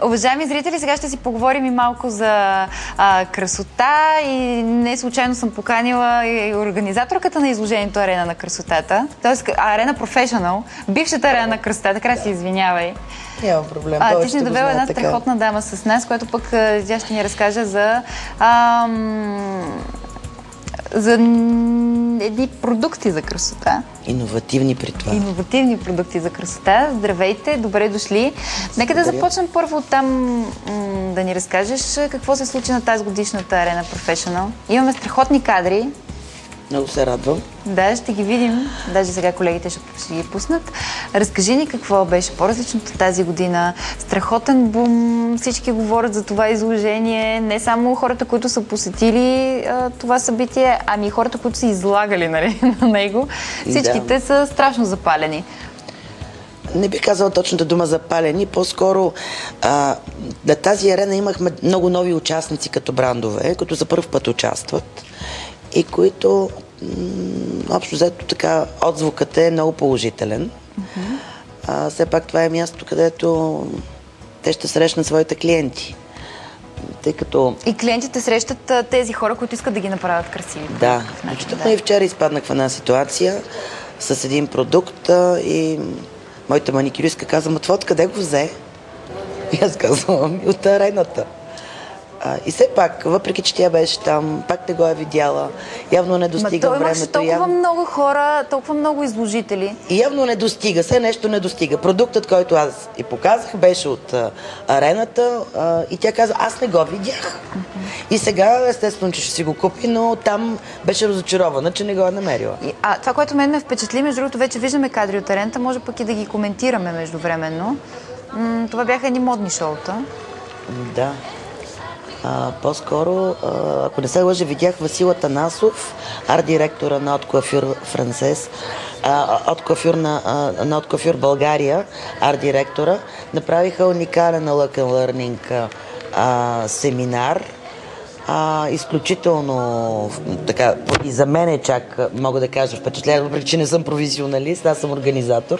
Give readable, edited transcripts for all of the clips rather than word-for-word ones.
Уважаеми зрители, сега ще си поговорим и малко за красота и не случайно съм поканила и организаторката на изложението Арена на красотата, т.е. Арена Professional, бившата Арена на красотата, така се извинявай. Няма проблем. Ти си довела една страхотна дама с нас, която пък тя ще ни разкаже за едни продукти за красота. Иновативни при това. Иновативни продукти за красота. Здравейте, добре дошли. Нека да започнем първо от там да ни разкажеш какво се случи на тази годишната Арена Professional. Имаме страхотни кадри. Много се радвам. Да, ще ги видим. Даже сега колегите ще ги пуснат. Разкажи ни какво беше по-различното тази година. Страхотен бум. Всички говорят за това изложение. Не само хората, които са посетили това събитие, ами и хората, които са излагали на него. Всичките са страшно запалени. Не бих казала точната дума запалени. По-скоро на тази арена имахме много нови участници като брандове, които за първ път участват и които общо взето така отзвукът е много положителен. Все пак това е място, където те ще срещнат своите клиенти. Тъй като... И клиентите срещат тези хора, които искат да ги направят красиви. Да, включително и вчера изпаднах в една ситуация с един продукт и моята маникюристка каза: "Ма това откъде го взе?" И аз казвам: "От арената." И все пак, въпреки че тя беше там, пак не го е видяла, явно не достига времето. Имаше толкова много хора, толкова много изложители. И явно не достига, все нещо не достига. Продуктът, който аз и показах, беше от арената и тя каза: "Аз не го видях." И сега, естествено, че ще си го купи, но там беше разочарована, че не го е намерила. Това, което мен ме впечатли, между другото, вече виждаме кадри от арената, може пък и да ги коментираме междувременно. Това бяха едни модни шоута. Да. По-скоро, ако не се лъжа, видях Васил Атанасов, арт-директора на Haute Coiffure Française, на Haute Coiffure България, арт-директора. Направиха уникален Look and Learning семинар. Изключително така, и за мен е чак, мога да кажа, впечатление, въпреки че не съм професионалист, аз съм организатор.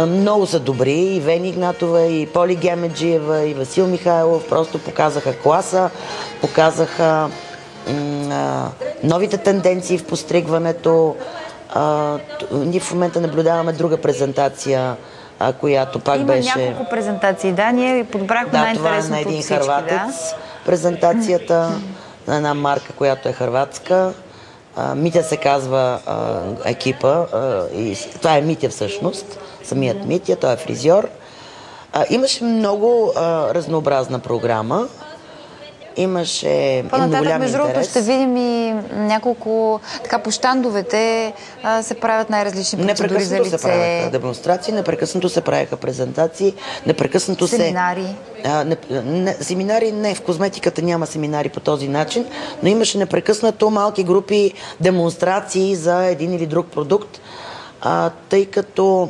Много са добри, и Вени Игнатова, и Поли Гемеджиева, и Васил Михайлов. Просто показаха класа, показаха новите тенденции в постригването. Ние в момента наблюдаваме друга презентация, която пак беше... Има няколко презентации, да, ние подбрахме най-интересното от всички. Това е на един хърватец, презентацията на една марка, която е хърватска. Митя се казва екипа, и това е Митя всъщност, самият Митя, той е фризьор. Имаше много разнообразна програма, имаше по-нататък, между другото, ще видим и няколко, така по щандовете се правят най-различни процедури за лице. Непрекъснато се правяха демонстрации, непрекъснато се правяха презентации, непрекъснато семинари. Семинари не, в козметиката няма семинари по този начин, но имаше непрекъснато малки групи демонстрации за един или друг продукт, тъй като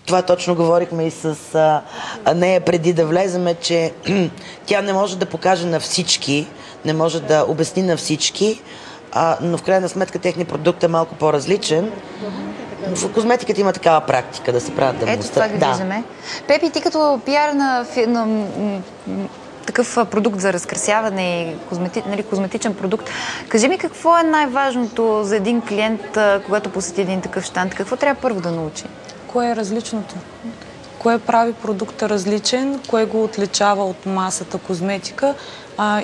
това точно говорихме и с нея преди да влеземе, че тя не може да покаже на всички, не може да обясни на всички, но в крайна сметка техният продукт е малко по-различен. В козметиката има такава практика да се правят демонстрации. Ето това ги виждаме. Пепи, ти като пиар на такъв продукт за разкрасяване и козметичен продукт, кажи ми какво е най-важното за един клиент, когато посети един такъв щанд? Какво трябва първо да научи? Кое е различното? Кое прави продукта различен? Кое го отличава от масата козметика?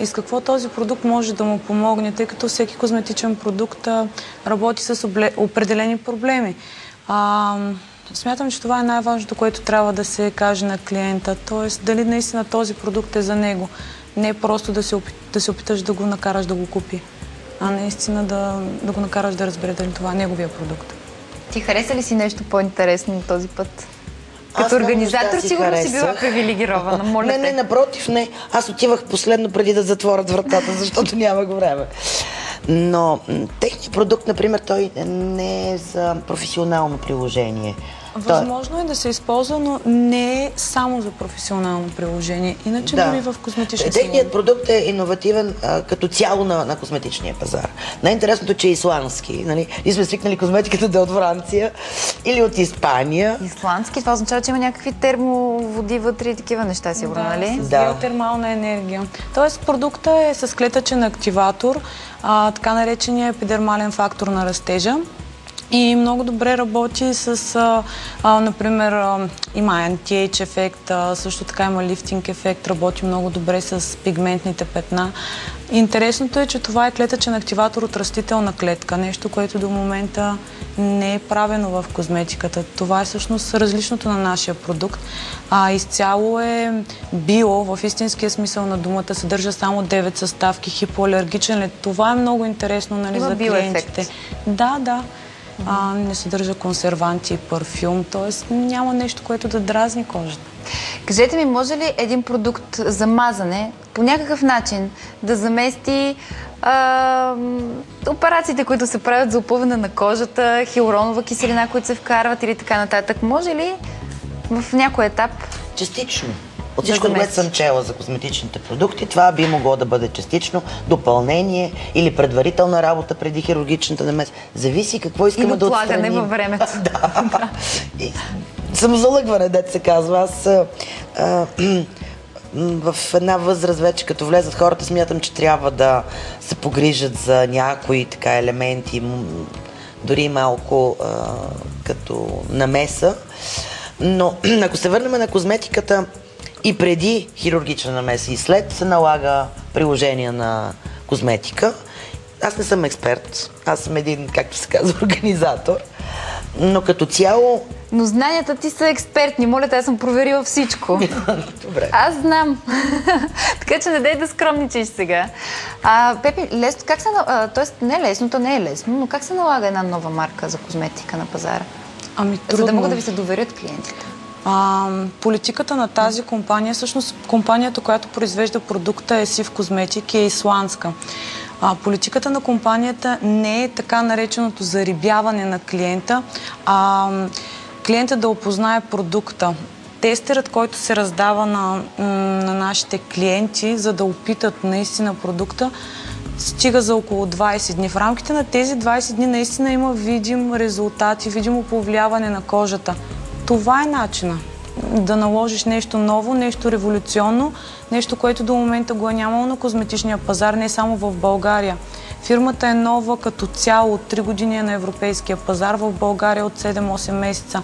И с какво този продукт може да му помогне, тъй като всеки козметичен продукт работи с определени проблеми. Смятам, че това е най-важното, което трябва да се каже на клиента. Тоест, дали наистина този продукт е за него. Не просто да се опиташ да го накараш да го купи, а наистина да го накараш да разбере дали това е неговия продукт. Ти хареса ли си нещо по-интересно този път? Като организатор сигурно си била привилегирована. Не, напротив, не. Аз отивах последно преди да затворят вратата, защото нямах време. Но техният продукт, например, той не е за професионално приложение. Възможно е да се използва, но не е само за професионално приложение. Иначе дори в косметичния салон. Техният продукт е иновативен като цяло на косметичния пазар. Най-интересното, че е исландски. Нали? Ние сме свикнали козметиката да е от Франция или от Испания. Исландски, това означава, че има някакви термоводи вътре и такива неща, сигурно, нали? С геотермална енергия. Тоест продукта е с клетъчен активатор, така наречения епидермален фактор на растежа. И много добре работи с, например, има anti-age ефект, също така има лифтинг ефект, работи много добре с пигментните петна. Интересното е, че това е клетъчен активатор от растителна клетка, нещо, което до момента не е правено в козметиката. Това е всъщност различното на нашия продукт. Изцяло е био, в истинския смисъл на думата, съдържа само 9 съставки, хипоалергичен е. Това е много интересно, нали, за клиентите. Да. Не съдържа консерванти и парфюм, т.е. няма нещо, което да дразни кожата. Кажете ми, може ли един продукт за мазане по някакъв начин да замести операциите, които се правят за опъване на кожата, хиалуронова киселина, които се вкарват или така нататък? Може ли в някой етап? Частично. От всичко, което съм чела за косметичните продукти, това би могло да бъде частично допълнение или предварителна работа преди хирургичната намеса. Зависи какво искаме да отстраним. Или отлагане във времето. Да. Самозалъгване, дето се казва. Аз в една възраст вече, като влезат хората, смятам, че трябва да се погрижат за някои така елементи, дори малко като намеса. Но ако се върнем на козметиката, и преди хирургична намеса и след се налага приложение на козметика. Аз не съм експерт, аз съм един, както се казва, организатор, но като цяло... Но знанията ти са експертни, моля те, аз съм проверила всичко. Добре. Аз знам. Така че не дай да скромничиш сега. Пепи, лесно, как се... Тоест, не е лесно, то не е лесно, но как се налага една нова марка за козметика на пазара? Трудно. За да могат да ви се доверят клиентите. Политиката на тази компания, всъщност компанията, която произвежда продукта Есив Козметик, е исландска. Политиката на компанията не е така нареченото зарибяване на клиента, клиента да опознае продукта. Тестерът, който се раздава на нашите клиенти, за да опитат наистина продукта, стига за около 20 дни. В рамките на тези 20 дни наистина има видим резултат и видимо повлияване на кожата. Това е начина да наложиш нещо ново, нещо революционно, нещо, което до момента го е нямало на козметичния пазар, не само в България. Фирмата е нова като цяло от 3 години на европейския пазар, в България от 7-8 месеца.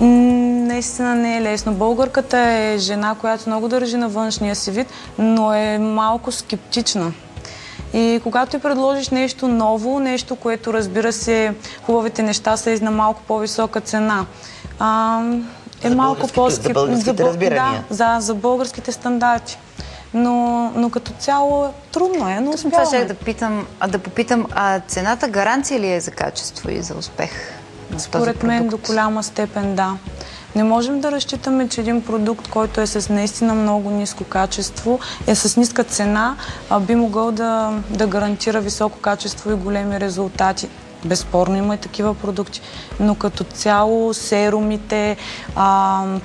Наистина не е лесно. Българката е жена, която много държи на външния си вид, но е малко скептична. И когато ти предложиш нещо ново, нещо, което, разбира се, хубавите неща са и на малко по-висока цена, е малко по-скептично. За българските разбирания. Да, за българските стандарти. Но като цяло трудно е, но успяваме. Това ще да попитам, цената гаранция ли е за качество и за успех на този продукт? Според мен до голяма степен да. Не можем да разчитаме, че един продукт, който е с наистина много ниско качество, е с ниска цена, би могъл да гарантира високо качество и големи резултати. Безспорно има и такива продукти, но като цяло серумите,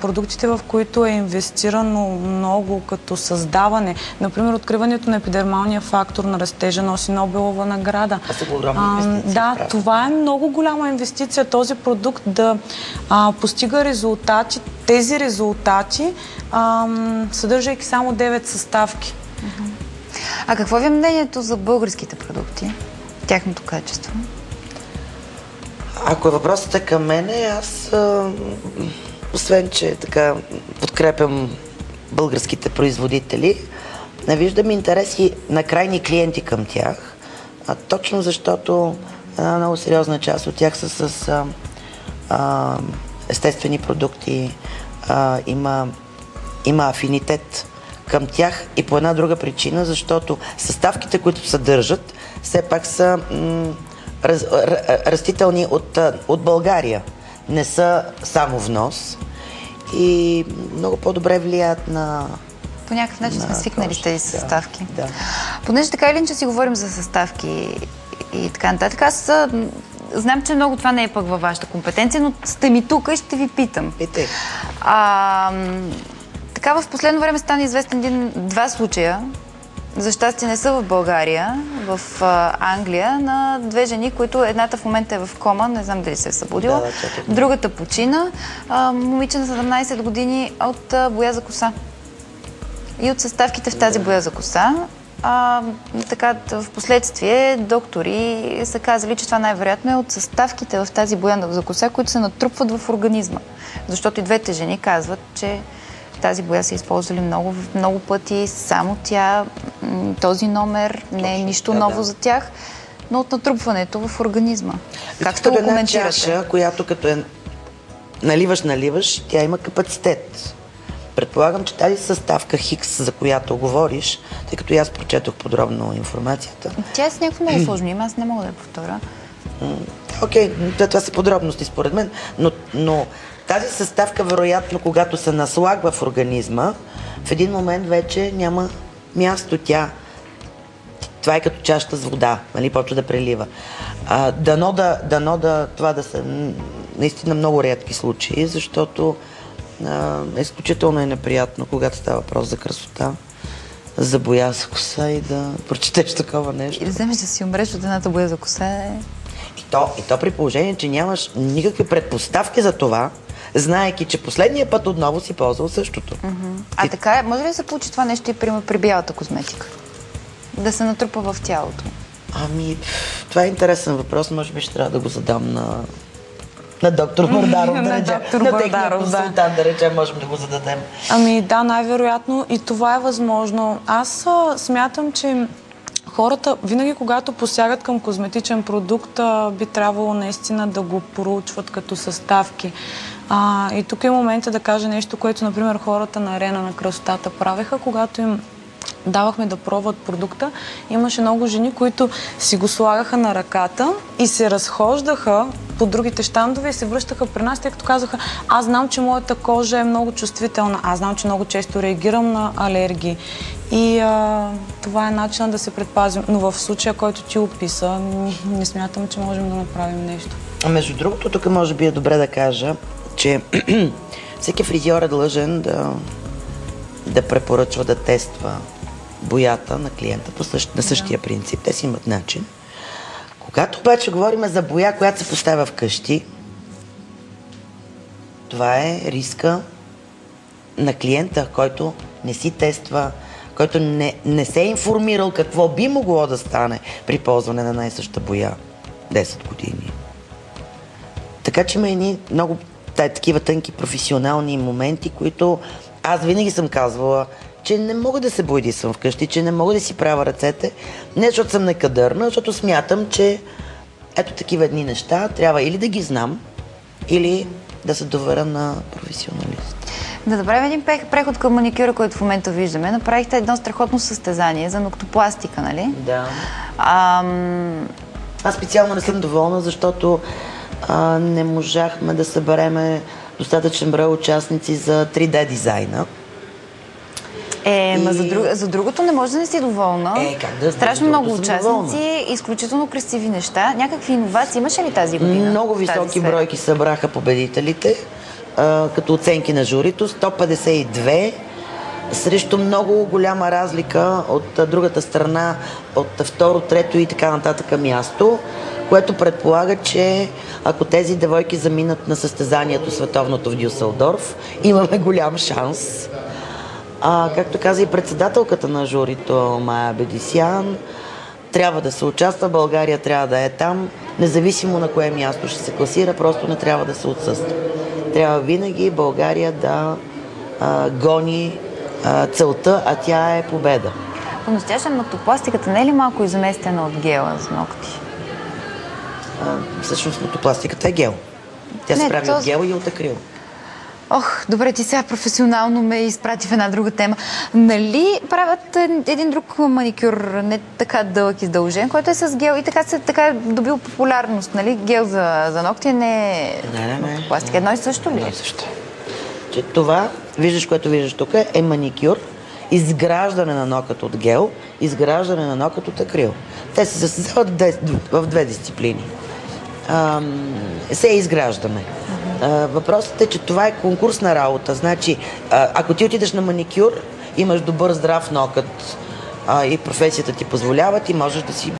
продуктите, в които е инвестирано много като създаване, например откриването на епидермалния фактор на растежа носи Нобелова награда. Да, това е много голяма инвестиция, този продукт да постига резултати. Тези резултати, съдържайки само 9 съставки. А какво ви е мнението за българските продукти? Тяхното качество? Ако въпросът е към мене, аз, освен че така подкрепям българските производители, не виждам интереси на крайни клиенти към тях, точно защото една много сериозна част от тях са с естествени продукти, има афинитет към тях и по една друга причина, защото съставките, които съдържат, все пак са растителни от България. Не са само внос и много по-добре влияят на... По някакъв начин сме свикнали с тези съставки. Да. Понеже така или иначе си говорим за съставки и така нататък, аз знам, че много това не е пък във вашата компетенция, но сте ми тук и ще ви питам. Питай. Така в последно време стана известен два случая, за щастие не са в България, в Англия, на две жени, които едната в момента е в кома, не знам дали се е събудила, другата почина, момиче на 17 години от боя за коса. И от съставките в тази боя за коса. Така, в последствие доктори са казали, че това най-вероятно е от съставките в тази боя за коса, които се натрупват в организма. Защото и двете жени казват, че тази боя са използвали много пъти, само тя, този номер не е нищо ново за тях, но от натрупването в организма. Как ще го коментирате? Една чаша, която като е наливаш, тя има капацитет. Предполагам, че тази съставка Хикс, за която говориш, тъй като и аз прочетох подробно информацията. Тя е с някакво много сложно име, аз не мога да я повторя. Окей, това са подробности според мен, но тази съставка, вероятно, когато се наслагва в организма, в един момент вече няма място. Това е като чашата с вода, нали, почва да прелива. Дано това да са наистина много рядки случаи, защото изключително е неприятно, когато става въпрос за красота, за боя за коса и да прочетеш такова нещо. И да вземеш да си умреш от едната боя за коса И то при положение, че нямаш никакви предпоставки за това, знаейки, че последния път отново си ползвал същото. Така, може ли да се получи това нещо и при бялата козметика? Да се натрупа в тялото? Това е интересен въпрос, може би ще трябва да го задам на доктор Мордаров, да речем. На техния консултант, да речем, можем да го зададем. Да, най-вероятно и това е възможно. Аз смятам, че хората, винаги когато посягат към козметичен продукт, би трябвало наистина да го проучват като съставки. И тук е момента да кажа нещо, което, например, хората на Арена на красотата правеха, когато им давахме да пробват продукта. Имаше много жени, които си го слагаха на ръката и се разхождаха по другите щандове и се връщаха при нас, тъй като казаха: аз знам, че моята кожа е много чувствителна, аз знам, че много често реагирам на алергии. И това е начинът да се предпазим. Но в случая, който ти описа, не смятам, че можем да направим нещо. Между другото, тук може би е добре да кажа, че всеки фризьор е длъжен да препоръчва да тества боята на клиента на същия принцип. Те си имат начин. Когато обаче говорим за боя, която се поставя вкъщи, това е риска на клиента, който не си тества, който не се е информирал какво би могло да стане при ползване на най-съща боя 10 години. Така че има едни много такива тънки професионални моменти, които аз винаги съм казвала, че не мога да се боядисвам вкъщи, че не мога да си правя ръцете, не защото съм некадърна, защото смятам, че ето такива едни неща трябва или да ги знам, или да се доверя на професионалист. Да направим един преход към маникюра, който в момента виждаме. Направихте едно страхотно състезание за ноктопластика, нали? Да. Аз специално не съм доволна, защото не можахме да събереме достатъчен брой участници за 3D дизайна. За другото не може да не си доволна. Как да, страшно много участници, изключително красиви неща. Някакви иновации имаше ли тази година? Много високи бройки събраха победителите, като оценки на журито. 152 срещу много голяма разлика от другата страна, от второ, трето и така нататък място, което предполага, че ако тези девойки заминат на състезанието световното в Дюселдорф, имаме голям шанс. Както каза и председателката на журито Майя Бедисян, трябва да се участва, България трябва да е там, независимо на кое място ще се класира, просто не трябва да се отсъства. Трябва винаги България да гони целта, а тя е победа. По-настоящем ноктопластиката не е ли малко изместена от гела за ногти? Всъщност ноктопластиката е гел. Тя се прави от гел и от акрил. Добре, ти сега професионално ме изпрати в една друга тема. Нали правят един друг маникюр, не така дълъг и задължен, който е с гел и така е добил популярност, нали? Гел за ногти не е пластика. Едно и също ли? Едно и също. Че това, което виждаш тук, е маникюр, изграждане на нокът от гел, изграждане на нокът от акрил. Те се състезават в две дисциплини. се изграждаме. Въпросът е, че това е конкурсна работа. Значи, ако ти отидеш на маникюр, имаш добър здрав нокът и професията ти позволява, ти можеш да си